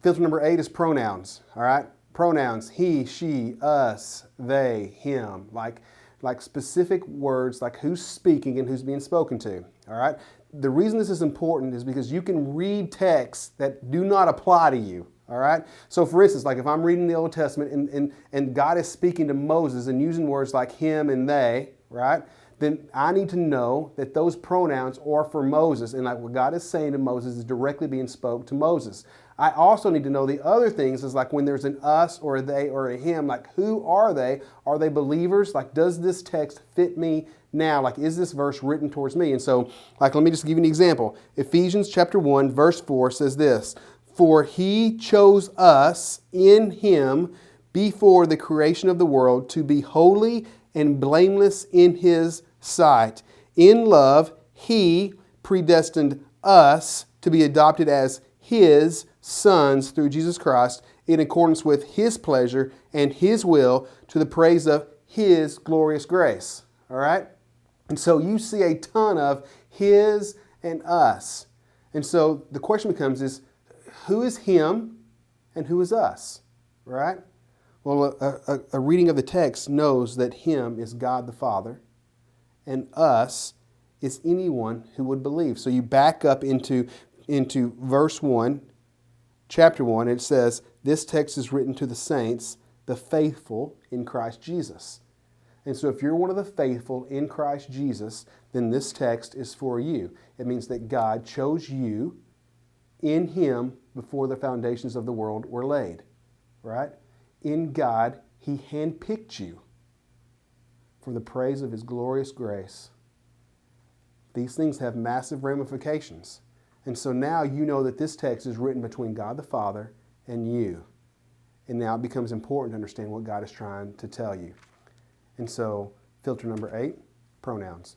Filter number 8 is pronouns, all right? Pronouns, he, she, us, they, him, like specific words, like who's speaking and who's being spoken to, all right? The reason this is important is because you can read texts that do not apply to you, all right? So for instance, like if I'm reading the Old Testament and God is speaking to Moses and using words like him and they, right? Then I need to know that those pronouns are for Moses, and like what God is saying to Moses is directly being spoke to Moses. I also need to know the other things, is like when there's an us or a they or a him, like who are they? Are they believers? Like, does this text fit me now? Like, is this verse written towards me? And so, like, let me just give you an example. Ephesians chapter 1, verse 4 says this, "For he chose us in him before the creation of the world to be holy and blameless in his sight. In love, he predestined us to be adopted as his sons through Jesus Christ in accordance with his pleasure and his will to the praise of his glorious grace." All right? And so you see a ton of his and us. And so the question becomes is, who is him and who is us? Right? Well, a reading of the text knows that him is God the Father, and us is anyone who would believe. So you back up into verse 1, chapter 1, and it says, this text is written to the saints, the faithful in Christ Jesus. And so if you're one of the faithful in Christ Jesus, then this text is for you. It means that God chose you in him before the foundations of the world were laid, right? In God, he handpicked you for the praise of his glorious grace. These things have massive ramifications. And so now you know that this text is written between God the Father and you. And now it becomes important to understand what God is trying to tell you. And so, filter number 8, pronouns.